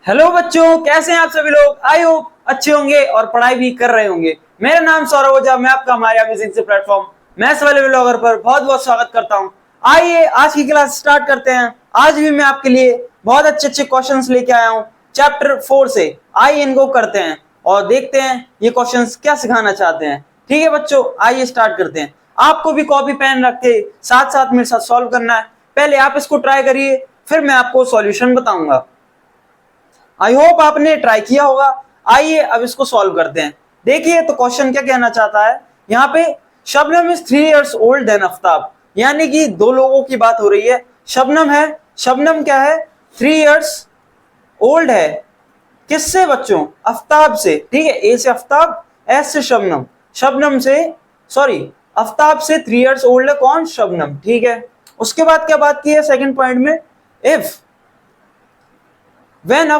Hello बच्चों, कैसे हैं आप सभी लोग। आई होप अच्छे होंगे और पढ़ाई भी कर रहे होंगे। मेरा नाम सौरभ ओझा, मैं आपका हमारे अमेजिंग से प्लेटफॉर्म मैथ्स वाले व्लॉगर पर बहुत बहुत स्वागत करता हूं। आइए आज की क्लास स्टार्ट करते हैं। आज भी मैं आपके लिए बहुत अच्छे अच्छे क्वेश्चंस लेके आया हूं चैप्टर 4 से। आइए इनको करते हैं और देखते हैं ये क्वेश्चंस क्या सिखाना चाहते हैं। ठीक है बच्चों, आइए स्टार्ट करते हैं। आपको भी कॉपी पेन रख के साथ साथ मेरे साथ सॉल्व करना है। पहले आप इसको ट्राई करिए, फिर मैं आपको सॉल्यूशन बताऊंगा। आई होप आपने ट्राई किया होगा। आइए अब इसको सॉल्व करते हैं। देखिए तो क्वेश्चन क्या कहना चाहता है यहाँ पे। Shabnam is 3 years old then Aftab, यानी कि दो लोगों की बात हो रही है। शबनम है, शबनम क्या है, 3 years ओल्ड है। किससे बच्चों? आफ्ताब से। ठीक है, ए से आफ्ताब, एस से शबनम। शबनम से सॉरी आफ्ताब से 3 years ओल्ड है कौन? शबनम। ठीक है, उसके बाद क्या बात की है सेकंड पॉइंट में, if when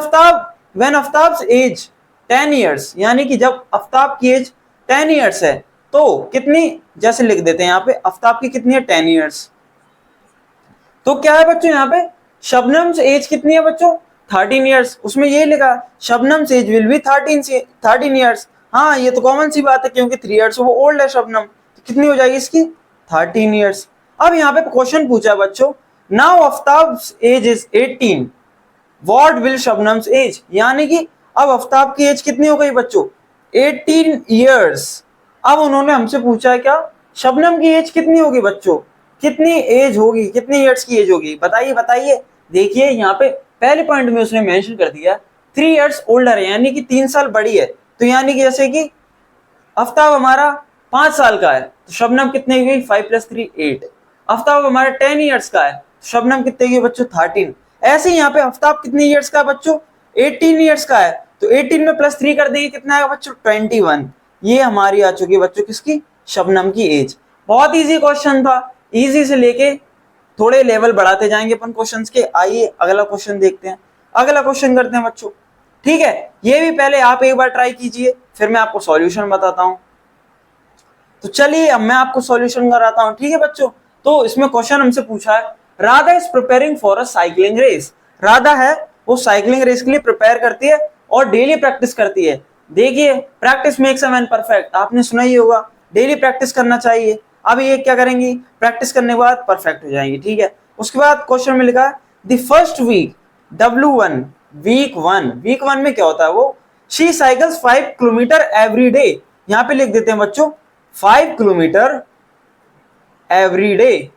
Aftab's age 10 years, यानी कि जब आफ्ताब की एज 10 years है तो कितनी, जैसे लिख देते हैं यहाँ पे आफ्ताब की कितनी है 10 years। तो क्या है बच्चों यहाँ पे, शबनम्स एज कितनी है बच्चों 13 years। उसमें ये लिखा शबनम्स एज विल बी 13 years। हाँ ये तो कॉमन सी बात है क्योंकि 3 years वो ओल्ड है शबनम, तो कितनी हो जाएगी इसकी 13 years। अब यहाँ पे क्वेश्चन पूछा है बच्चों, now Aftab's age is 18, what will Shabnam's age, यानी कि अब आफ्ताब की एज कितनी हो गई बच्चों 18 years। अब उन्होंने हमसे पूछा है क्या, शबनम की एज कितनी होगी बच्चों, कितनी एज होगी, कितनी ईयर्स की एज होगी, बताइए बताइए। देखिए यहाँ पे पहले पॉइंट में उसने मेंशन कर दिया 3 years ओल्डर है, यानी कि 3 साल बड़ी है। तो यानी कि जैसे कि आफ्ताब हमारा 5 साल का है तो शबनम कितने की, 5 + 3 8। आफ्ताब हमारा 10 years का है तो शबनम कितने की बच्चों 13। ऐसे ही यहाँ पे आफ्ताब कितने ईयर्स का है बच्चों 18 ईयर्स का है, तो 18 में +3 कर देंगे कितना आएगा बच्चों 21। ये हमारी आ चुकी है बच्चों किसकी, शबनम की एज। बहुत इजी क्वेश्चन था, इजी से लेके थोड़े लेवल बढ़ाते जाएंगे अपन क्वेश्चंस के। आइए अगला क्वेश्चन देखते हैं, अगला क्वेश्चन करते हैं बच्चों। ठीक है, ये भी पहले आप एक बार ट्राई कीजिए फिर मैं आपको सॉल्यूशन बताता हूं। तो चलिए अब मैं आपको सॉल्यूशन कराता हूं। ठीक है बच्चों, तो इसमें क्वेश्चन हमसे पूछा है, Radha is preparing for a cycling race. Radha है वो साइकिलिंग रेस के लिए प्रिपेयर करती है और डेली प्रैक्टिस करती है। देखिए practice makes a man perfect, आपने सुना ही होगा, डेली प्रैक्टिस करना चाहिए। अब ये क्या करेंगी, प्रैक्टिस करने के बाद परफेक्ट हो जाएंगी। ठीक है, उसके बाद क्वेश्चन में लिखा है the first week W1, week one में क्या होता है वो, she cycles 5 kilometre every day. यहां पे लिख देते हैं बच्चों 5 किलोमीटर एवरी डे,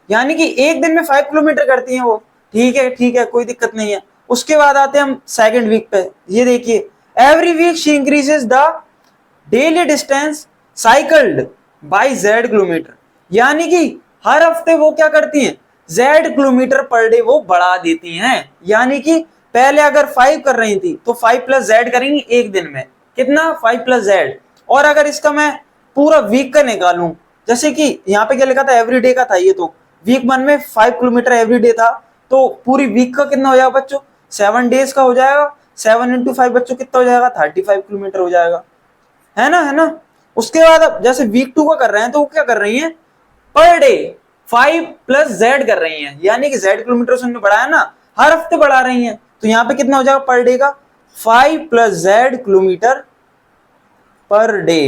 यानी कि एक दिन में 5 किलोमीटर करती हैं वो। ठीक है कोई दिक्कत नहीं है। उसके बाद आते हैं हम सेकंड वीक पे। ये देखिए every week she increases the daily distance cycled by Z kilometre, यानी कि हर हफ्ते वो क्या करती हैं Z किलोमीटर पर डे वो बढ़ा देती हैं। यानी कि पहले अगर 5 कर रही थी तो 5 + Z करेंगी एक दिन में, कितना 5 + Z। और अगर इसका मैं पूरा वीक का निकालूं, जैसे कि यहाँ पे क्या लिखा था एवरी डे का था, ये तो वीक 1 में 5 किलोमीटर एवरी डे था, तो पूरी वीक का कितना हो जाएगा बच्चों 7 डेज का हो जाएगा। 7 × 5 बच्चों कितना हो जाएगा 35 किलोमीटर हो जाएगा, है ना, है ना। उसके बाद अब जैसे वीक 2 का कर रहे हैं तो वो क्या कर रही हैं, पर डे 5 + Z कर रही हैं, यानी कि Z किलोमीटर से उन्होंने बढ़ाया ना, हर हफ्ते बढ़ा रही हैं। तो यहाँ पे कितना हो जाएगा पर डे का 5 + Z किलोमीटर पर डे,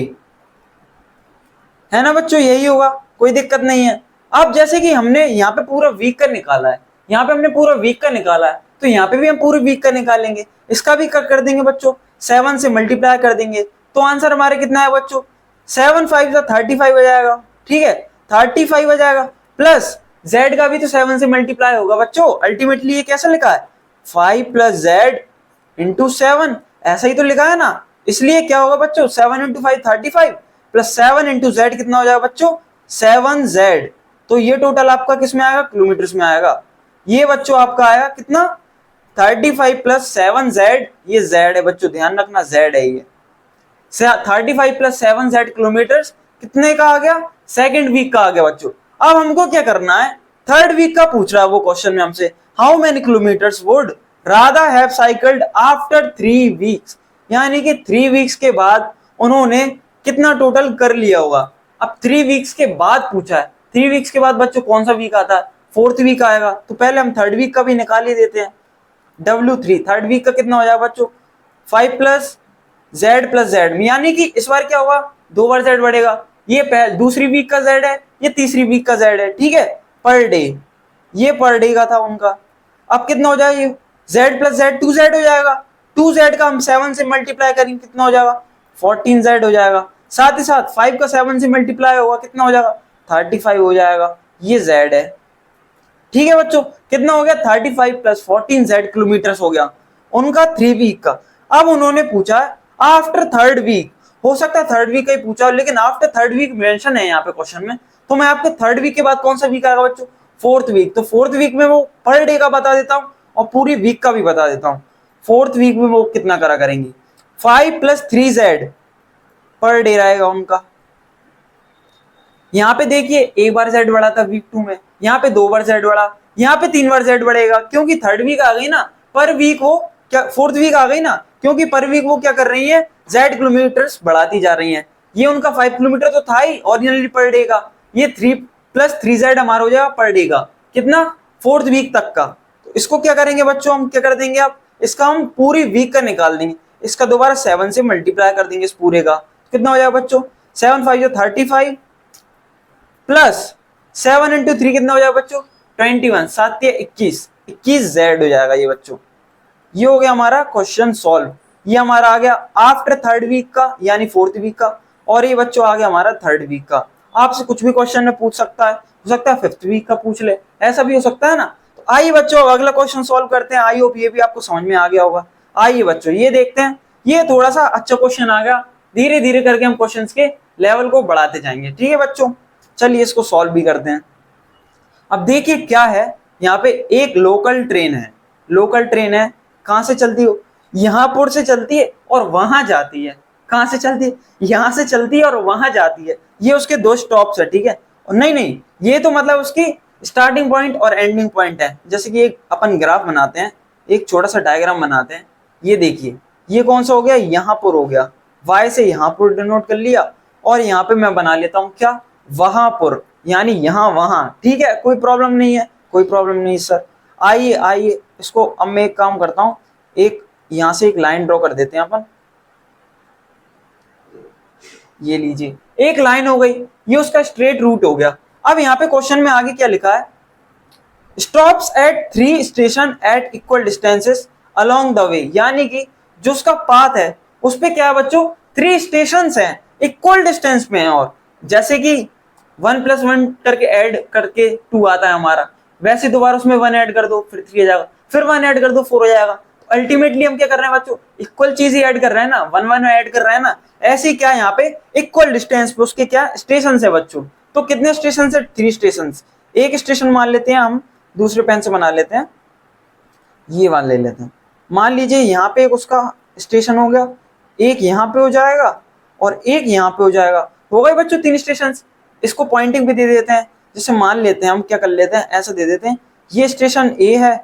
है ना बच्चों, यही होगा, कोई दिक्कत नहीं है। अब जैसे कि हमने यहाँ पे पूरा वीक का निकाला है, यहाँ पे हमने पूरा वीक का निकाला है, तो यहाँ पे भी हम पूरे वीक का निकालेंगे। इसका भी कर देंगे बच्चों, 7 से मल्टीप्लाई कर देंगे तो आंसर हमारे कितना है बच्चों 7 × 5 = 35 हो जाएगा। ठीक है 35 हो जाएगा, प्लस Z का भी तो 7 से मल्टीप्लाई होगा बच्चों। अल्टीमेटली ये कैसा लिखा है 5 + Z × 7, ऐसा ही तो लिखा है ना। इसलिए क्या होगा बच्चों 7 × 5 35 प्लस 7 × Z कितना हो जाएगा बच्चों 7Z। तो ये टोटल आपका किस में आएगा, किलोमीटर्स में आएगा। ये बच्चों आपका आएगा कितना 35 + 7Z, ये Z है बच्चों, ध्यान रखना Z है ये। 35 + 7Z किलोमीटर कितने का आ गया, सेकेंड वीक का आ गया बच्चों। अब हमको क्या करना है, थर्ड वीक का पूछ रहा है वो क्वेश्चन में हमसे, how many kilometres would Radha have cycled after 3 weeks, यानी कि 3 वीक्स के बाद उन्होंने कितना टोटल कर लिया होगा। अब 3 वीक्स के बाद पूछा है, 3 वीक्स के बाद बच्चों कौन सा वीक आता है, फोर्थ वीक आएगा, तो पहले हम थर्ड वीक का भी निकाल ही देते हैं। W3 थर्ड वीक का कितना हो जाएगा बच्चों 5 प्लस Z, यानी कि इस बार क्या होगा 2 बार Z बढ़ेगा। ये दूसरी वीक का Z है, ये तीसरी वीक का Z है, ठीक है, पर डे, ये पर डे का था उनका। अब कितना हो जाएगा ये Z प्लस Z 2Z हो जाएगा, 2Z का हम 7 से मल्टीप्लाई करेंगे कितना हो जाएगा 14Z हो जाएगा। साथ ही साथ 5 का 7 से मल्टीप्लाई होगा कितना हो जाएगा 35 हो जाएगा, ये Z है। ठीक है बच्चों, कितना हो गया 35 प्लस 14Z किलोमीटर हो गया उनका 3 वीक का। अब उन्होंने पूछा आफ्टर थर्ड वीक, हो सकता है थर्ड वीक का ही पूछा हो, लेकिन आफ्टर थर्ड वीक मेंशन है यहाँ पे क्वेश्चन में, तो मैं आपको थर्ड वीक के बाद कौन सा वीक आएगा बच्चों फोर्थ वीक। तो फोर्थ वीक में वो पर डे का बता देता हूँ और पूरी वीक का भी बता देता हूँ। फोर्थ वीक में वो कितना करा करेंगे 5 प्लस 3Z पर डे रहेगा उनका। यहाँ पे देखिए एक बार Z बढ़ा था वीक 2 में, यहाँ पे 2 बार Z बढ़ा, यहाँ पे 3 बार Z बढ़ेगा क्योंकि थर्ड वीक आ गई ना, पर वीक वो क्या फोर्थ वीक आ गई ना, क्योंकि पर वीक वो क्या कर रही है Z किलोमीटर्स बढ़ाती जा रही है। ये उनका 5 किलोमीटर तो था ही ऑरिजिनली पर डे का, ये 3 प्लस 3Z हमारा हो जाएगा पर डे का कितना फोर्थ वीक तक का। तो इसको क्या करेंगे बच्चों हम क्या कर देंगे, अब इसका हम पूरी वीक का निकाल देंगे, इसका दोबारा 7 से मल्टीप्लाई कर देंगे इस पूरे का, कितना हो जाएगा बच्चों 7 5 35 प्लस 7 इंटू 3 कितना हो जाएगा बच्चों 21, 7 21 Z हो जाएगा ये बच्चों। ये हो गया हमारा क्वेश्चन सॉल्व। ये हमारा आ गया आफ्टर थर्ड वीक का यानी फोर्थ वीक का, और ये बच्चों आ गया हमारा थर्ड वीक का। आपसे कुछ भी क्वेश्चन में पूछ सकता है, हो सकता है फिफ्थ वीक का पूछ ले, ऐसा भी हो सकता है ना। तो आइए बच्चों अब अगला क्वेश्चन सॉल्व करते हैं। आई होप ये भी आपको समझ में आ गया होगा। आइए बच्चों ये देखते हैं, ये थोड़ा सा अच्छा क्वेश्चन आ गया, धीरे धीरे करके हम क्वेश्चन के लेवल को बढ़ाते जाएंगे। ठीक है बच्चों, चलिए इसको सॉल्व भी करते हैं। अब देखिए क्या है, यहाँ पे एक लोकल ट्रेन है, लोकल ट्रेन है, कहां से चलती हो यहांपुर से चलती है और वहां जाती है। कहां से चलती है यहां से चलती है और वहां जाती है, ये उसके 2 स्टॉप्स है। ठीक है, और नहीं ये तो मतलब उसकी स्टार्टिंग पॉइंट और एंडिंग पॉइंट है। जैसे कि एक अपन ग्राफ बनाते हैं, एक छोटा सा डायग्राम बनाते हैं। ये देखिए ये कौन सा हो गया यहांपुर हो गया, वाई से यहांपुर डिनोट कर लिया, और यहाँ पे मैं बना लेता हूँ क्या वहांपुर, यानी यहाँ वहां। ठीक है, कोई प्रॉब्लम नहीं है, कोई प्रॉब्लम नहीं सर। आइए इसको अब मैं एक काम करता हूँ, एक यहां से एक लाइन ड्रॉ कर देते हैं अपन। ये लीजिए एक लाइन हो गई, ये उसका स्ट्रेट रूट हो गया। अब यहाँ पे क्वेश्चन में आगे क्या लिखा है, stops at 3 station at equal distances along the way, यानी कि जो उसका पाथ है उस पे क्या है बच्चों 3 स्टेशन हैं इक्वल डिस्टेंस में है। और जैसे कि 1 + 1 करके ऐड करके 2 आता है हमारा, वैसे दोबारा उसमें 1 ऐड कर दो फिर 3 आ जाएगा, फिर 1 ऐड कर दो 4 हो जाएगा। तो अल्टीमेटली हम क्या कर रहे हैं बच्चों इक्वल चीज ही ऐड कर रहे हैं ना, 1 1 ऐड कर रहे हैं ना। ऐसे ही क्या यहाँ पे इक्वल डिस्टेंस पे उसके क्या स्टेशन है बच्चों। तो कितने स्टेशन है 3 स्टेशन। एक स्टेशन मान लेते हैं हम, दूसरे पेन से बना लेते हैं, ये वाला ले लेते हैं। मान लीजिए यहाँ पे एक उसका स्टेशन हो गया, एक यहाँ पे हो जाएगा और एक यहाँ पे हो जाएगा, हो गए बच्चों 3 स्टेशन। इसको पॉइंटिंग भी दे देते हैं, जैसे मान लेते हैं हम क्या कर लेते हैं ऐसा दे देते हैं, ये स्टेशन ए है,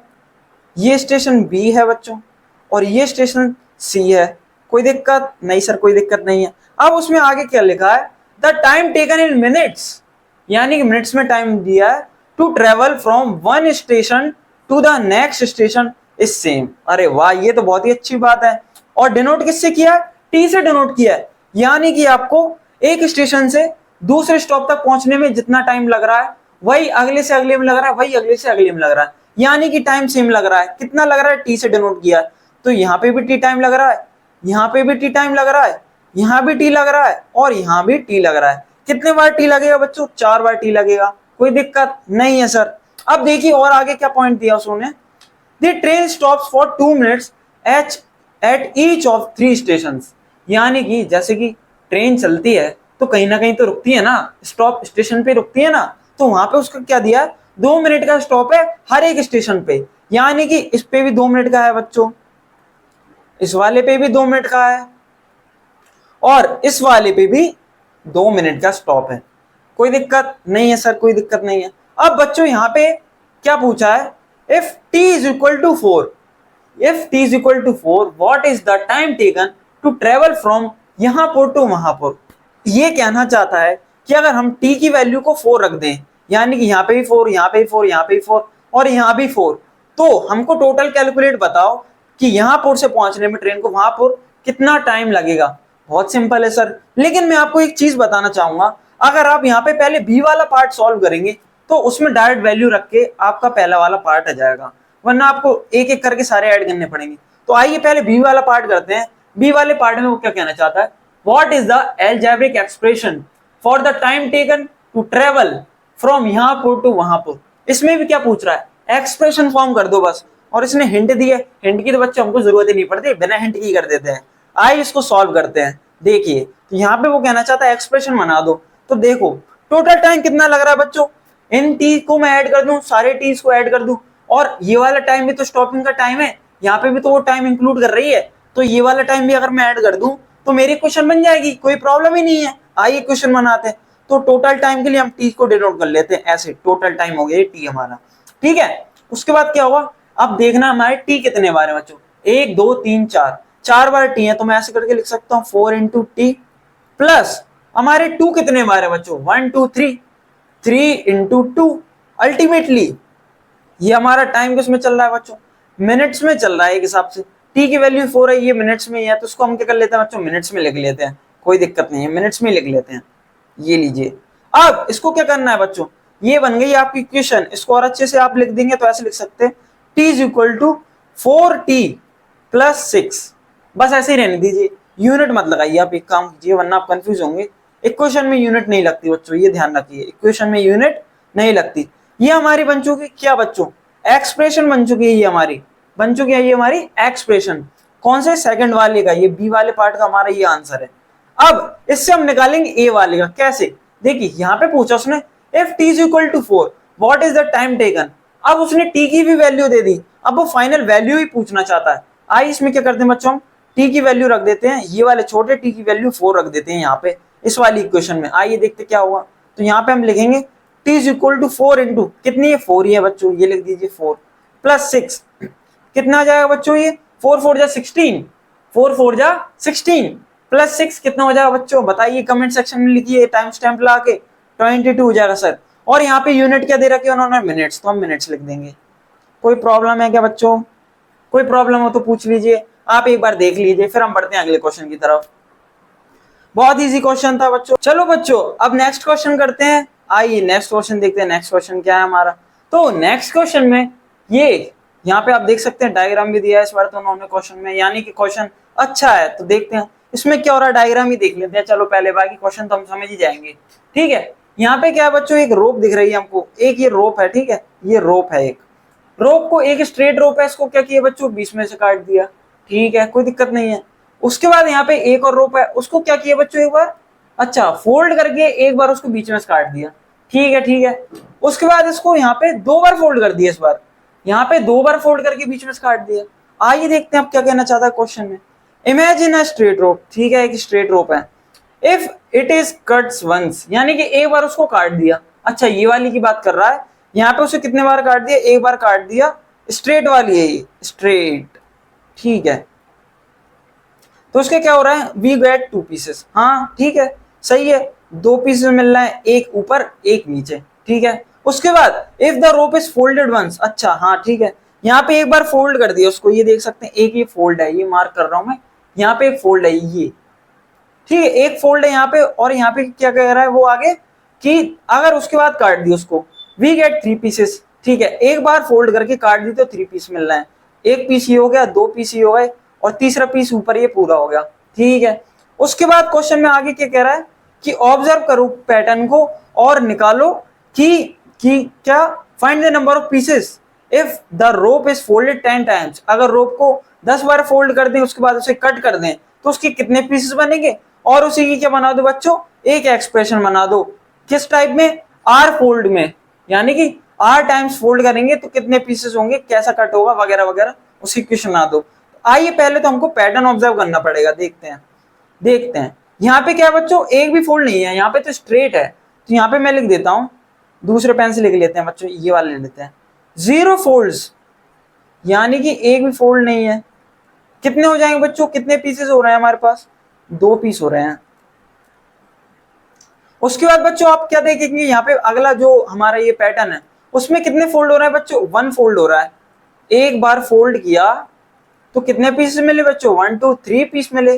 ये स्टेशन बी है बच्चों, और ये स्टेशन सी है। कोई दिक्कत नहीं सर, कोई दिक्कत नहीं है। अब उसमें आगे क्या लिखा है, the time taken in minutes, यानी कि मिनट्स में टाइम दिया है, to travel from 1 station to the next station is same. अरे वाह, ये तो बहुत ही अच्छी बात है। और डिनोट किससे किया है, टी से डिनोट किया है, यानी कि आपको एक स्टेशन से दूसरे स्टॉप तक पहुंचने में जितना टाइम लग रहा है वही अगले से अगले में लग रहा है, वही अगले से अगले में लग रहा है, यानी कि टाइम सेम लग रहा है। कितना लग रहा है टी से डिनोट किया है, तो यहाँ पे भी टी टाइम लग रहा है, यहाँ पे भी टी टाइम लग रहा है, यहाँ भी टी लग रहा है और यहाँ भी टी लग रहा है। कितने बार टी लगेगा बच्चों 4 बार टी लगेगा, कोई दिक्कत नहीं है सर। अब देखिए और आगे क्या पॉइंट दिया उसने, the train stops for 2 minutes at each of 3 station, यानी कि जैसे कि ट्रेन चलती है तो कहीं ना कहीं तो रुकती है ना, स्टॉप स्टेशन पे रुकती है ना, तो वहां पे उसका क्या दिया 2 मिनट का स्टॉप है हर एक स्टेशन पे, यानी कि इस पे भी 2 मिनट का है बच्चों, इस वाले पे भी 2 मिनट का है और इस वाले पे भी 2 मिनट का स्टॉप है। कोई दिक्कत नहीं है सर, कोई दिक्कत नहीं है। अब बच्चों यहाँ पे क्या पूछा है, if t is equal to 4, if t is equal to 4 what is the time taken to travel from यहाँ पर to वहां पर। ये कहना चाहता है कि अगर हम t की वैल्यू को 4 रख दें, यानी कि यहाँ पे भी 4, यहाँ पे भी 4, यहाँ पे भी 4 और यहाँ भी 4, तो हमको टोटल कैलकुलेट बताओ कि यहां से पहुंचने में ट्रेन को वहां पर कितना टाइम लगेगा। बहुत सिंपल है सर, लेकिन मैं आपको एक चीज बताना चाहूंगा, अगर आप यहाँ पे पहले बी वाला पार्ट सॉल्व करेंगे तो उसमें डायरेक्ट वैल्यू रख के आपका पहला वाला पार्ट आ जाएगा, वरना आपको एक एक करके सारे ऐड करने पड़ेंगे। तो आइए पहले बी वाला पार्ट करते हैं। बी वाले पार्ट में वो क्या कहना चाहता है, what is the algebraic expression for the time taken to travel from यहाँ पर टू वहां पर। इसमें भी क्या पूछ रहा है, एक्सप्रेशन फॉर्म कर दो बस, और इसने हिंट दी है, हिंट की तो बच्चे हमको जरूरत ही नहीं पड़ती, बिना हिंट की कर देते हैं। आइए इसको सॉल्व करते हैं। देखिए तो यहाँ पे वो कहना चाहता है एक्सप्रेशन बना दो, तो देखो टोटल टाइम कितना लग रहा है बच्चों, इन टी को मैं ऐड कर दूं, सारे टीज को ऐड कर दूं, और ये वाला टाइम भी तो स्टॉपिंग का टाइम है, यहाँ पे भी तो वो टाइम इंक्लूड कर रही है, तो ये वाला टाइम भी अगर मैं ऐड कर दूं तो मेरी क्वेश्चन बन जाएगी, कोई प्रॉब्लम ही नहीं है। आइए क्वेश्चन बनाते हैं। तो टोटल टाइम के लिए हम टी को डिनोट कर लेते हैं ऐसे, टोटल टाइम हो गया टी हमारा, ठीक है। उसके बाद क्या होगा, अब देखना हमारे टी कितने बार है बच्चों, 1 2 3 4, 4 बार टी है, तो मैं ऐसे करके लिख सकता हूँ 4 इंटू टी, प्लस हमारे 2 कितने बार है बच्चों, 1 2 3, 3 इंटू 2। अल्टीमेटली ये हमारा टाइम किसमें चल रहा है बच्चों, मिनट्स में चल रहा है एक हिसाब से। टी की वैल्यू 4 है, ये मिनट्स में ही है, तो उसको हम क्या कर लेते हैं बच्चों, मिनट्स में लिख लेते हैं, कोई दिक्कत नहीं है, मिनट्स में लिख लेते हैं। ये लीजिए, अब इसको क्या करना है बच्चों, ये बन गई आपकी इक्वेशन, इसको और अच्छे से आप लिख देंगे तो ऐसे लिख सकते हैं, t is equal to 4t plus 6। बस ऐसे ही रहने दीजिए, यूनिट मत लगाइए, आप एक काम कीजिए वरना आप कंफ्यूज होंगे। इक्वेशन में यूनिट नहीं लगती बच्चों, ये ध्यान रखिए, इक्वेशन में यूनिट नहीं लगती। ये हमारी बन चुकी क्या बच्चों, एक्सप्रेशन बन चुकी है, ये हमारी बन चुकी है, ये हमारी एक्सप्रेशन। कौन से, सेकंड वाले का, ये बी वाले पार्ट का हमारा ये आंसर है। अब इससे हम निकालेंगे ए वाले का, कैसे, देखिए यहाँ पे पूछा उसने if t is equal to 4 what is the time taken. अब उसने t की भी वैल्यू दे दी, अब वो फाइनल वैल्यू ही पूछना चाहता है। आइए इसमें क्या करते हैं बच्चों, हम t की वैल्यू रख देते हैं, ये वाले छोटे t की वैल्यू 4 रख देते हैं यहाँ पे इस वाली इक्वेशन में। आइए देखते क्या हुआ, तो यहाँ पे हम लिखेंगे t इज इक्वल टू 4 इंटू कितनी है, 4 ही है बच्चों, ये लिख दीजिए 4 प्लस 6, कितना आ जाएगा बच्चों, ये 4 4 जा 16, 4 4 जा 16 प्लस 6 कितना हो जाएगा बच्चों, बताइए कमेंट सेक्शन में लिखिए, टाइम स्टैम्प ला के 22 हो जाएगा सर। और यहाँ पे यूनिट क्या दे रखी है उन्होंने, मिनट्स, तो हम मिनट्स लिख देंगे। कोई प्रॉब्लम है क्या बच्चों, कोई प्रॉब्लम हो तो पूछ लीजिए, आप एक बार देख लीजिए, फिर हम बढ़ते हैं अगले क्वेश्चन की तरफ। बहुत इजी क्वेश्चन था बच्चों। चलो बच्चों अब नेक्स्ट क्वेश्चन करते हैं, आइए नेक्स्ट क्वेश्चन देखते हैं, नेक्स्ट क्वेश्चन क्या है हमारा। तो नेक्स्ट क्वेश्चन में ये यहाँ पे आप देख सकते हैं डायग्राम भी दिया है इस बार तो उन्होंने क्वेश्चन में, यानी कि क्वेश्चन अच्छा है। तो देखते हैं इसमें क्या हो रहा है, डायग्राम ही देख लेते हैं। चलो पहले बाकी क्वेश्चन तो हम समझ ही जाएंगे, ठीक है। यहाँ पे क्या है बच्चों, एक रोप दिख रही है हमको, एक ये रोप है, ठीक है, ये रोप है, एक रोप को, एक स्ट्रेट रोप है, इसको क्या किया बच्चों, बीच में से काट दिया, ठीक है, कोई दिक्कत नहीं है। उसके बाद यहाँ पे एक और रोप है, उसको क्या किया बच्चों, एक बार अच्छा फोल्ड करके एक बार उसको बीच में से काट दिया, ठीक है ठीक है। उसके बाद इसको यहाँ पे 2 बार फोल्ड कर दिया, इस बार यहाँ पे 2 बार फोल्ड करके बीच में से काट दिया। आइए देखते हैं अब क्या कहना चाहता है क्वेश्चन में। इमेजिन अ स्ट्रेट रोप, ठीक है, एक स्ट्रेट रोप है, if it is cuts once, यानी कि एक बार उसको काट दिया। अच्छा ये वाली की बात कर रहा है, यहाँ पे उसे कितने बार काट दिया, एक बार काट दिया, स्ट्रेट वाली है ये, स्ट्रेट, ठीक है। तो उसके क्या हो रहा है, वी गेट 2 पीसेस, हाँ ठीक है, सही है, 2 पीसेस मिल रहा है, एक ऊपर एक नीचे, ठीक है। उसके बाद if the rope is folded once, अच्छा हाँ ठीक है, यहाँ पे एक बार फोल्ड कर दिया उसको, ये देख सकते हैं एक ये फोल्ड है, ये मार्क कर रहा हूं मैं, यहाँ पे एक फोल्ड है ये, ठीक है, एक फोल्ड है यहाँ पे। और यहाँ पे क्या कह रहा है वो आगे कि अगर उसके बाद काट दी उसको, वी गेट 3 पीसेस, ठीक है, एक बार फोल्ड करके काट दी तो 3 पीस मिल रहा है, एक पीस ये हो गया, 2 पीस ये हो गए, और तीसरा पीस ऊपर ये पूरा हो गया, ठीक है। उसके बाद क्वेश्चन में आगे क्या कह रहा है कि ऑब्जर्व करो पैटर्न को और निकालो कि क्या, find the number of pieces if the rope is folded 10 times. अगर रोप को 10 बार फोल्ड कर दें उसके बाद उसे कट कर दें तो उसके कितने पीसेस बनेंगे, और उसी की क्या बना दो बच्चों, एक एक्सप्रेशन बना दो, किस टाइप में, आर फोल्ड में, यानी कि आर टाइम्स फोल्ड करेंगे तो कितने पीसेस होंगे, कैसा कट होगा वगैरह वगैरह, उसी क्वेश्चन बना दो। आइए पहले तो हमको पैटर्न ऑब्जर्व करना पड़ेगा, देखते हैं यहाँ पे क्या है बच्चों, एक भी फोल्ड नहीं है, यहाँ पे तो स्ट्रेट है, तो यहाँ पे मैं लिख देता हूँ, दूसरे पेन से लिख लेते हैं बच्चों, ये वाले ले लेते हैं, 0 फोल्ड्स, यानी कि एक भी फोल्ड नहीं है। कितने हो जाएंगे बच्चों, कितने पीसेस हो रहे हैं हमारे पास, 2 पीस हो रहे हैं। उसके बाद बच्चों आप क्या देखेंगे, यहाँ पे अगला जो हमारा ये पैटर्न है उसमें कितने फोल्ड हो रहा है बच्चों, 1 फोल्ड हो रहा है, एक बार फोल्ड किया तो कितने पीसेस मिले बच्चों? 1 2 3 पीस मिले।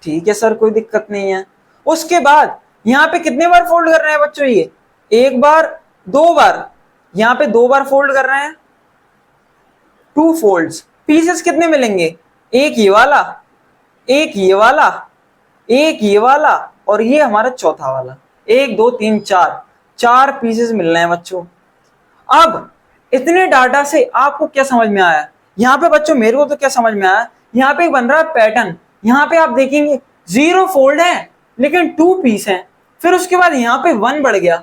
ठीक है सर, कोई दिक्कत नहीं है। उसके बाद यहाँ पे कितने बार फोल्ड कर रहे हैं बच्चों? ये एक बार, दो बार, यहाँ पे दो बार फोल्ड कर रहे हैं, 2 फोल्ड्स। पीसेस कितने मिलेंगे? एक ये वाला, एक ये वाला, एक ये वाला, और ये हमारा चौथा वाला। 1 2 3 4, 4 पीसेस मिल रहे हैं बच्चों। अब इतने डाटा से आपको क्या समझ में आया? यहाँ पे बच्चों मेरे को तो क्या समझ में आया, यहाँ पे बन रहा है पैटर्न। यहाँ पे आप देखेंगे 0 फोल्ड है लेकिन 2 पीस है। फिर उसके बाद यहाँ पे 1 बढ़ गया,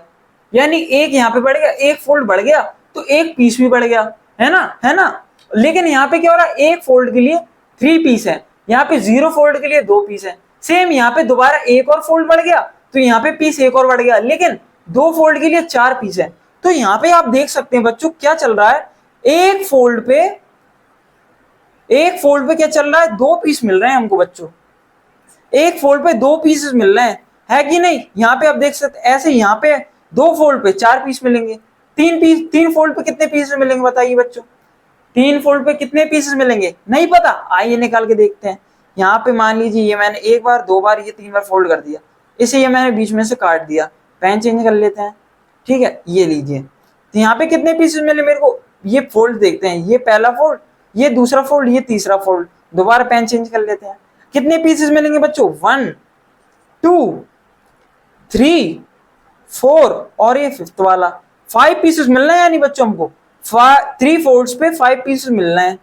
यानी एक यहाँ पे बढ़ गया, एक फोल्ड बढ़ गया तो एक पीस भी बढ़ गया, है ना, है ना। लेकिन यहाँ पे क्या हो रहा है, एक फोल्ड के लिए 3 पीस है, यहाँ पे 0 फोल्ड के लिए 2 पीस है। सेम यहाँ पे दोबारा एक और फोल्ड बढ़ गया तो यहाँ पे पीस एक और बढ़ गया, लेकिन 2 फोल्ड के लिए 4 पीस है। तो यहाँ पे आप देख सकते हैं बच्चों क्या चल रहा है, एक फोल्ड पे क्या चल रहा है, 2 पीस मिल रहे हैं हमको बच्चों। एक फोल्ड पे 2 पीसेस मिल रहे हैं, है कि नहीं? यहाँ पे आप देख सकते हैं। ऐसे यहाँ पे 2 फोल्ड पे 4 पीस मिलेंगे, 3 फोल्ड पे कितने पीसेस मिलेंगे बताइए बच्चों? 3 फोल्ड पे कितने पीसेस मिलेंगे? नहीं पता, आइए निकाल के देखते हैं। यहाँ पे मान लीजिए ये मैंने एक बार, दो बार, ये 3 बार फोल्ड कर दिया, इसे ये मैंने बीच में से काट दिया। पेन चेंज कर लेते हैं, ठीक है, ये लीजिए। तो यहाँ पे कितने पीसेस मिले मेरे को? ये फोल्ड देखते हैं, ये पहला फोल्ड, ये दूसरा फोल्ड, ये तीसरा फोल्ड। दोबारा पेन चेंज कर लेते हैं, कितने पीसेस मिलेंगे बच्चों? 1 2 3 4 और ये फिफ्थ वाला, 5 पीसेस मिल रहे हैं। यानी बच्चों हमको 3 फोल्ड्स पे 5 पीसेस मिल रहे हैं।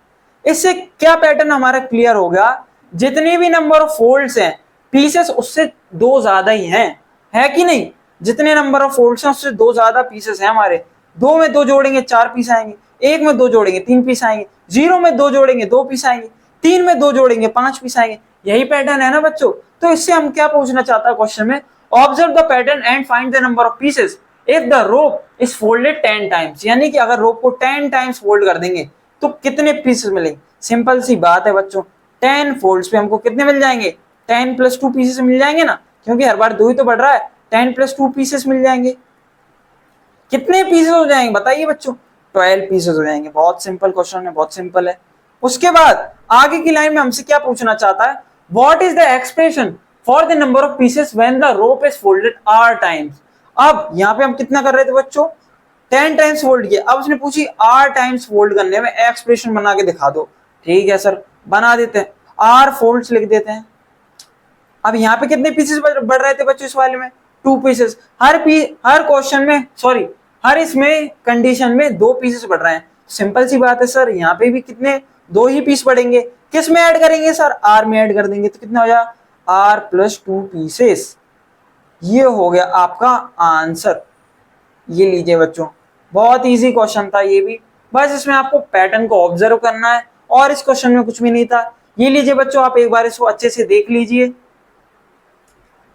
इससे क्या पैटर्न हमारा क्लियर हो गया, जितने भी नंबर ऑफ फोल्ड्स हैं पीसेस उससे 2 ज्यादा ही हैं, है कि नहीं? जितने नंबर ऑफ फोल्ड्स हैं उससे 2 ज्यादा पीसेस हैं हमारे। 2 में 2 जोड़ेंगे 4 पीस आएंगे, 1 में 2 जोड़ेंगे 3 पीस आएंगे, 0 में 2 जोड़ेंगे 2 पीस आएंगे, 3 में 2 जोड़ेंगे 5 पीस आएंगे। यही पैटर्न है ना बच्चों। तो इससे हम क्या पूछना चाहता है क्वेश्चन में, observe the pattern and find the number of pieces if the rope is folded 10 times. यानी कि अगर रोप को 10 टाइम्स फोल्ड कर देंगे तो कितने पीसेस मिलेंगे? सिंपल सी बात है बच्चों, 10 फोल्ड्स पे हमको कितने मिल जाएंगे? 10 + 2 पीसेस मिल जाएंगे ना, क्योंकि हर बार 2 ही तो बढ़ रहा है। 10 + 2 पीसेस मिल जाएंगे। कितने पीसेस हो जाएंगे बताइए बच्चों? 12 पीसेस हो जाएंगे। बहुत सिंपल क्वेश्चन है, बहुत सिंपल है। उसके बाद आगे की लाइन में हमसे क्या पूछना चाहता है, what is the expression for the number of pieces when the rope is folded r times. अब यहाँ पे हम कितना कर रहे थे बच्चों? 10 टाइम्स फोल्ड किया। अब उसने पूछी r टाइम्स फोल्ड करने में एक्सप्रेशन बना के दिखा दो। ठीक है सर, बना देते हैं, r फोल्ड्स लिख देते हैं। अब यहाँ पे कितने पीसेस बढ़ रहे थे बच्चों इस वाले में? 2 पीसेस। हर क्वेश्चन में, सॉरी, हर इसमें कंडीशन में 2 पीसेस बढ़ रहे हैं। सिंपल सी बात है सर, यहाँ पे भी कितने? 2 ही पीस बढ़ेंगे। किस में ऐड करेंगे सर? r में ऐड कर देंगे तो कितना हो जाएगा? r + 2 pieces. ये हो गया आपका आंसर। ये लीजिए बच्चों, बहुत इजी क्वेश्चन था ये भी। बस इसमें आपको पैटर्न को ऑब्जर्व करना है और इस क्वेश्चन में कुछ भी नहीं था। ये लीजिए बच्चों, आप एक बार इसको अच्छे से देख लीजिए,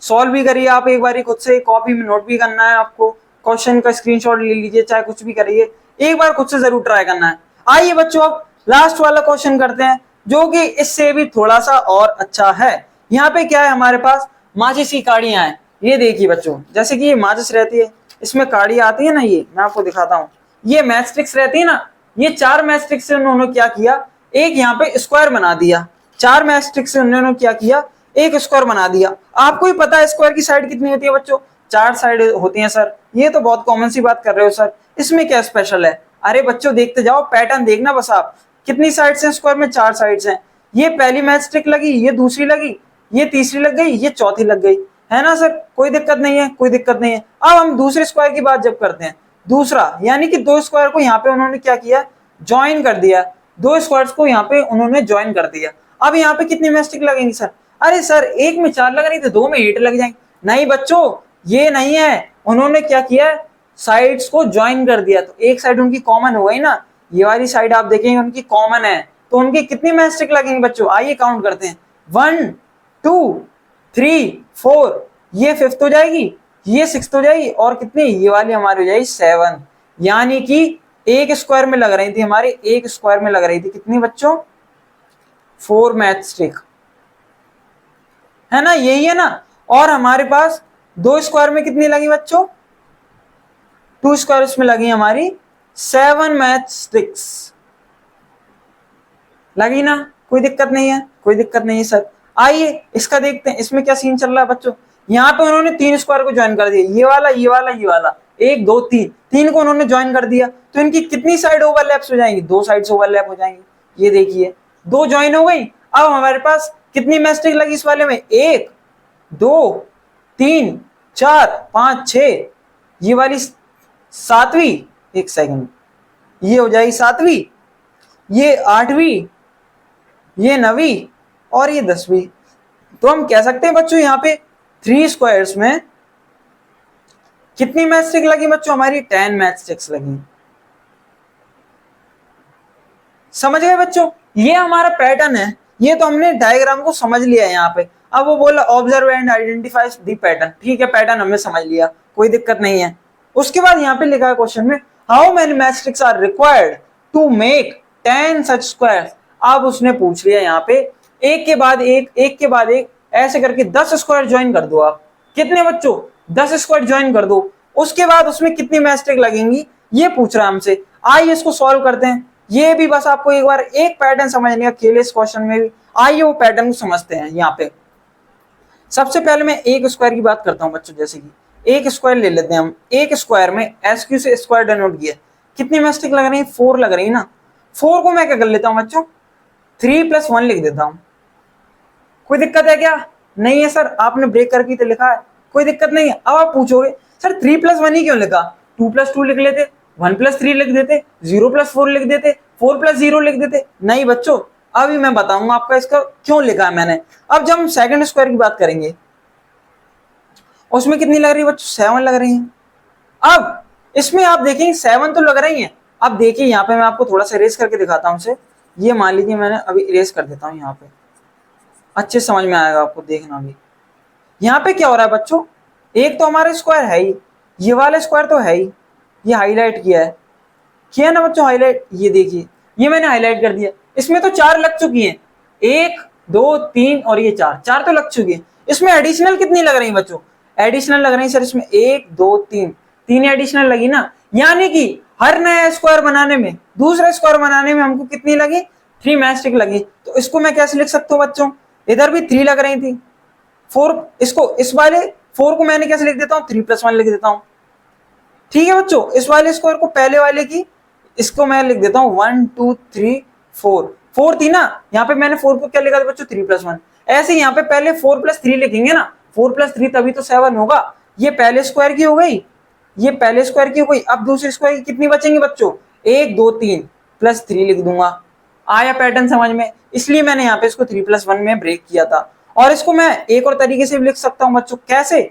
सॉल्व भी करिए आप एक बार खुद से, कॉपी में नोट भी करना है आपको, क्वेश्चन का स्क्रीनशॉट ले लीजिए, चाहे कुछ भी करिए, एक बार खुद से जरूर ट्राई करना है। आइए बच्चों अब लास्ट वाला क्वेश्चन करते हैं, जो कि इससे भी थोड़ा सा और अच्छा है। यहाँ पे क्या है हमारे पास? माचिस की काड़ियां हैं। ये देखिए बच्चों, जैसे कि ये माचिस रहती है, इसमें काड़ी आती है ना, ये मैं आपको दिखाता हूँ। ये मैच स्टिक्स रहती है ना, ये 4 मैच स्टिक्स से उन्होंने क्या किया, एक यहाँ पे स्क्वायर बना दिया। 4 मैच स्टिक्स से उन्होंने क्या किया, एक स्क्वायर बना दिया। आपको ही पता है स्क्वायर की साइड कितनी होती है बच्चों? 4 साइड होती हैं सर। ये तो बहुत कॉमन सी बात कर रहे हो सर, इसमें क्या स्पेशल है? अरे बच्चों देखते जाओ, पैटर्न देखना बस आप। कितनी साइड्स हैं स्क्वायर में? 4 साइड्स हैं। ये पहली मैच स्टिक लगी, ये दूसरी लगी, ये तीसरी लग गई, ये चौथी लग गई, है ना सर? कोई दिक्कत नहीं है, कोई दिक्कत नहीं है। अब हम दूसरे स्क्वायर की बात जब करते हैं, दूसरा यानी कि 2 स्क्वायर को यहाँ पे उन्होंने क्या किया, ज्वाइन कर दिया। 2 स्क्वायर्स को यहाँ पे उन्होंने ज्वाइन कर दिया। अब यहाँ पे कितनी मैच स्टिक लगेंगी सर? अरे सर, एक में 4 लग रही थी, 2 में 8 लग जाएंगे। नहीं बच्चों, ये नहीं है। उन्होंने क्या किया, साइड्स को ज्वाइन कर दिया, तो एक साइड उनकी कॉमन हो गई ना। ये वाली साइड आप देखेंगे उनकी कॉमन है, तो उनकी कितनी मैच स्टिक लगेंगी बच्चों? आइए काउंट करते हैं, 1 2 3 4, ये 5th हो जाएगी, ये 6th हो जाएगी, और कितनी? ये वाली हमारी हो जाएगी 7। यानी कि एक स्क्वायर में लग रही थी हमारी, एक स्क्वायर में लग रही थी कितनी बच्चों? 4 मैच स्टिक, है ना? यही है ना। और हमारे पास 2 स्क्वायर में कितनी लगी बच्चों? 2 स्क्वायर में लगी हमारी 7 मैच स्टिक्स। लगी ना, कोई दिक्कत नहीं है, कोई दिक्कत नहीं है सर। आइए इसका देखते हैं, इसमें क्या सीन चल रहा है बच्चों। यहाँ पे उन्होंने 3 स्क्वायर को ज्वाइन कर दिया, ये वाला ये वाला ये वाला, 1 2 3, 3 को उन्होंने ज्वाइन कर दिया, तो इनकी कितनी साइड ओवरलैप्स हो जाएंगी, 2 साइड्स ओवरलैप हो जाएंगी। ये देखिए 2 ज्वाइन हो गई। अब हमारे पास कितनी मैस्टिक लगी इस वाले में, 1 2 3 4 5 6, ये वाली 7वीं, एक सेकंड, ये हो जाएगी 7वीं, ये 8वीं, ये 9वीं और ये 10वीं। तो हम कह सकते हैं बच्चों यहाँ पे 3 स्क्वायर्स में कितनी मैचस्टिक लगी बच्चों, हमारी 10 मैचस्टिक्स लगी। समझ गए बच्चों, ये हमारा पैटर्न है, ये तो हमने डायग्राम को समझ लिया है यहाँ पे। अब वो बोला observe and identify the pattern, ठीक है पैटर्न हमने समझ लिया, कोई दिक्कत नहीं है। उसके बाद यहाँ पे लिखा है क्वेश्चन में, how many matchsticks are required to make 10 such squares. अब उसने पूछ लिया यहाँ पे एक के बाद एक, एक के बाद एक, ऐसे करके 10 स्क्वायर ज्वाइन कर दो। आप कितने बच्चों, 10 स्क्वायर ज्वाइन कर दो, उसके बाद उसमें कितनी मैचस्टिक लगेंगी ये पूछ रहा है हमसे। आइए इसको सॉल्व करते हैं। ये भी बस आपको एक बार एक पैटर्न समझने का खेल इस क्वेश्चन में भी। आइए वो पैटर्न को समझते हैं। यहाँ पे सबसे पहले मैं एक स्क्वायर की बात करता हूँ बच्चों, जैसे कि एक स्क्वायर ले लेते हैं हम। एक स्क्वायर में SQ से स्क्वायर डिनोट किया, कितनी मैस्टिक लग रही है, 4 लग रही है ना। 4 को मैं क्या कर लेता हूँ बच्चों, 3 + 1 लिख देता हूँ। कोई दिक्कत है क्या, नहीं है सर, आपने ब्रेक करके तो लिखा है, कोई दिक्कत नहीं है। अब आप पूछोगे सर 3 + 1 ही क्यों लिखा, 2 + 2 लिख लेते, 1 + 3 लिख देते, 0 + 4 लिख देते, 4 + 0 लिख देते। नहीं बच्चों, अभी मैं बताऊंगा आपका इसका क्यों लिखा है मैंने। अब जब हम सेकंड स्क्वायर की बात करेंगे, उसमें कितनी लग रही है बच्चों, 7 लग रही है। अब इसमें आप देखेंगे 7 तो लग रही है। अब देखिए यहाँ पे मैं आपको थोड़ा सा इरेज करके दिखाता हूँ इसे। ये मान लीजिए मैंने अभी इरेज कर देता हूँ, यहाँ पे अच्छे समझ में आएगा आपको, देखना भी। यहाँ पे क्या हो रहा है बच्चों, एक तो हमारा स्क्वायर है ही, ये वाला स्क्वायर तो है ही, ये हाईलाइट किया ना बच्चों, हाईलाइट, ये देखिए ये मैंने हाईलाइट कर दिया। इसमें तो 4 लग चुकी हैं, 1 2 3 और ये 4 तो लग चुकी है। इसमें एडिशनल कितनी लग रही है बच्चों, एडिशनल लग रही है सर इसमें 1 2 3 एडिशनल लगी ना। यानी कि हर नया स्क्वायर बनाने में, दूसरा स्क्वायर बनाने में हमको कितनी लगी, 3 मैस्टिक लगी। तो इसको मैं कैसे लिख सकता हूँ बच्चों, इधर भी 3 लग रही थी, 4, इसको इस वाले 4 को मैंने कैसे लिख देता हूँ, 3 + 1 लिख देता हूँ। ठीक है बच्चों, इस वाले स्क्वायर को पहले वाले की, इसको मैं लिख देता हूँ 1 2 3 4, 4 थी ना, यहाँ पे मैंने 4 को क्या लिखा था बच्चों, 3 + 1। ऐसे यहाँ पे पहले 4 + 3 लिखेंगे ना, 4 + 3 तभी तो 7 होगा। ये पहले स्क्वायर की हो गई, ये पहले स्क्वायर की हो गई। अब दूसरे स्क्वायर की कितनी बचेंगी बच्चों, 1 2 3 + 3 लिख दूंगा। आया पैटर्न समझ में, इसलिए मैंने यहाँ पे इसको 3 + 1 में ब्रेक किया था। और इसको मैं एक और तरीके से भी लिख सकता हूँ बच्चों, कैसे,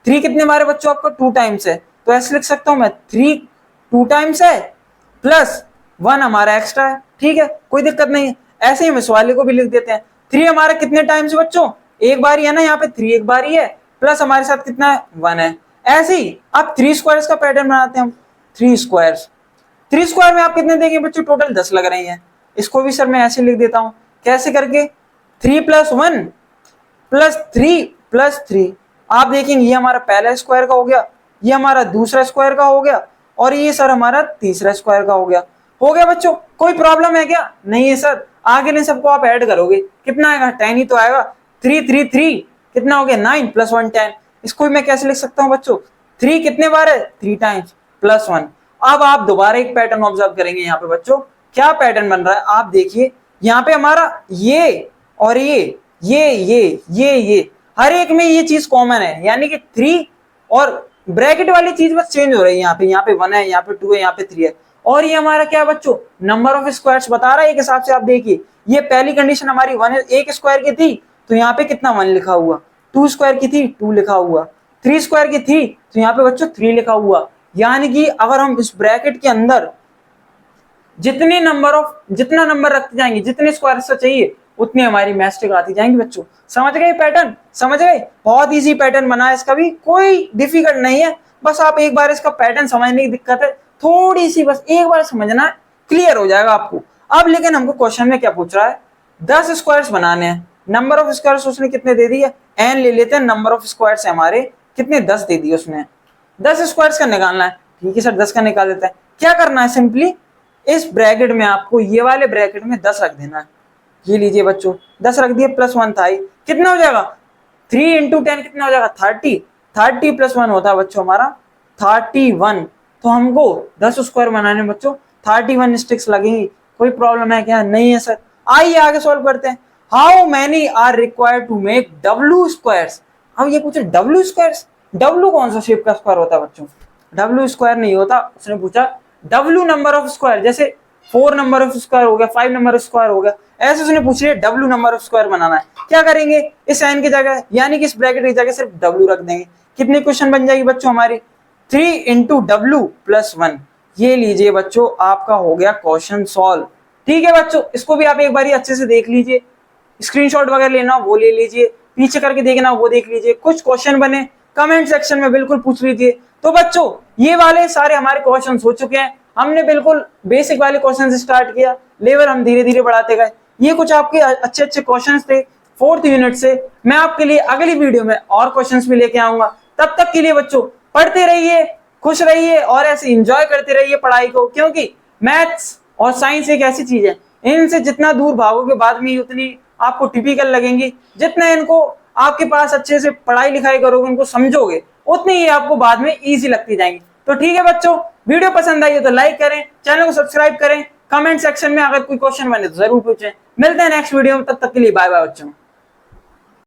3 कितने बार है बच्चों आपका, 2 टाइम्स है, तो ऐसे लिख सकता हूँ मैं, 3 2 टाइम्स है प्लस 1 हमारा एक्स्ट्रा है। ठीक है, कोई दिक्कत नहीं है। ऐसे ही हम इस वाले को भी लिख देते हैं, 3 हमारा कितने टाइम्स बच्चों, एक बार ही है ना, यहाँ पे 3 एक बार ही है, प्लस हमारे साथ कितना है, 1 है। ऐसे ही आप 3 स्क्वायर्स का पैटर्न बनाते हैं हम, 3 स्क्वायर्स, 3 स्क्वायर में आप कितने देंगे बच्चों, टोटल 10 लग रही हैं। इसको भी सर मैं ऐसे लिख देता हूँ, कैसे करके, 3 + 1 + 3 + 3। आप देखेंगे ये हमारा पहला स्क्वायर का हो गया, ये हमारा दूसरा स्क्वायर का हो गया, और ये सर हमारा तीसरा स्क्वायर का हो गया। बच्चों, कोई प्रॉब्लम है क्या, नहीं है सर। आगे ने सबको आप ऐड करोगे कितना आएगा, 10 ही तो आएगा। 3 3 3 कितना हो गया, 9 + 1 10। इसको मैं कैसे लिख सकता हूँ बच्चों, 3 कितने बार है, 3 टाइम्स प्लस 1। अब आप दोबारा एक पैटर्न ऑब्जर्व करेंगे यहाँ पे बच्चों, क्या पैटर्न बन रहा है आप देखिए। यहाँ पे हमारा ये और ये हर एक में ये चीज कॉमन है, यानी कि 3 और ब्रैकेट वाली चीज बस चेंज हो रही है। यहाँ पे 1 है, यहाँ पे 2 है, यहाँ पे 3 है। और ये हमारा क्या बच्चों, नंबर ऑफ स्क्वायर्स बता रहा है एक हिसाब से। आप देखिए ये पहली कंडीशन हमारी 1 है, 1 स्क्वायर की थी तो यहाँ पे कितना 1 लिखा हुआ, 2 स्क्वायर की थी 2 लिखा हुआ, 3 स्क्वायर की थी तो यहाँ पे बच्चों 3 लिखा हुआ। यानी कि अगर हम इस ब्रैकेट के अंदर जितना नंबर रखते जाएंगे, जितने स्क्वायर से चाहिए उतनी हमारी मैस्टिक आती जाएंगी बच्चों। समझ गए पैटर्न, समझ गए, बहुत इजी पैटर्न बना है इसका भी, कोई डिफिकल्ट नहीं है। बस आप एक बार इसका पैटर्न समझने की दिक्कत है थोड़ी सी, बस एक बार समझना है, क्लियर हो जाएगा आपको। अब लेकिन हमको क्वेश्चन में क्या पूछ रहा है, 10 स्क्वायर्स बनाने हैं। नंबर ऑफ स्क्वायर्स उसने कितने दे दिए, n ले लेते हैं, नंबर ऑफ स्क्वायर्स है हमारे कितने, 10 दे दिए उसने। 10 स्क्वायर्स का निकालना है, ठीक है सर 10 का निकाल देता है। क्या करना है, सिंपली इस ब्रैकेट में आपको ये वाले ब्रैकेट में 10 रख देना है। ये लीजिए बच्चों 10 रख दिए, +1 था, कितना हो जाएगा 3 इंटू 10 कितना हो जाएगा 30, 30 + 1 होता है बच्चों हमारा 31। तो हमको 10 स्क्वायर बनाने में बच्चों 31 स्टिक्स लगेंगी। कोई प्रॉब्लम है क्या? नहीं है सर। आइए आगे सॉल्व करते हैं। How many are required to make W squares. अब ये पूछे W स्क्वायर्स, W कौन सा शेप का स्क्वायर होता है बच्चों? W स्क्वायर नहीं होता, उसने पूछा W नंबर ऑफ स्क्वायर, जैसे 4 नंबर ऑफ स्क्वायर हो गया, 5 नंबर ऑफ स्क्वायर हो गया, ऐसे उसने पूछ लिया W नंबर ऑफ स्क्वायर बनाना है। क्या करेंगे, इस साइन की जगह यानी कि इस ब्रैकेट की जगह सिर्फ W रख देंगे। कितने क्वेश्चन बन जाएगी बच्चों हमारी 3 इंटू W + 1। ये लीजिए बच्चों आपका हो गया क्वेश्चन सॉल्व। ठीक है बच्चों, इसको भी आप एक बार अच्छे से देख लीजिए, स्क्रीनशॉट वगैरह लेना वो ले लीजिए, पीछे करके देखना वो देख लीजिए, कुछ क्वेश्चन बने कमेंट सेक्शन में बिल्कुल पूछ लीजिए। तो बच्चों ये वाले सारे हमारे क्वेश्चन हो चुके हैं, हमने बिल्कुल बेसिक वाले क्वेश्चन से स्टार्ट किया, लेवल हम धीरे धीरे बढ़ाते गए। ये कुछ आपके अच्छे अच्छे क्वेश्चन थे 4th यूनिट से। मैं आपके लिए अगली वीडियो में और क्वेश्चन भी लेके आऊंगा। तब तक के लिए बच्चों पढ़ते रहिए, खुश रहिए और ऐसे एंजॉय करते रहिए पढ़ाई को, क्योंकि मैथ्स और साइंस एक ऐसी चीज है, इनसे जितना दूर भागोगे बाद में उतनी आपको टिपिकल लगेंगी। जितना इनको आपके पास अच्छे से पढ़ाई लिखाई करोगे, उनको समझोगे, उतनी ही आपको बाद में इजी लगती जाएंगी। तो ठीक है बच्चों, वीडियो पसंद आई है तो लाइक करें, चैनल को सब्सक्राइब करें, कमेंट सेक्शन में अगर कोई क्वेश्चन बने तो जरूर पूछें। मिलते हैं नेक्स्ट वीडियो में, तब तक के लिए बाय बाय बच्चों।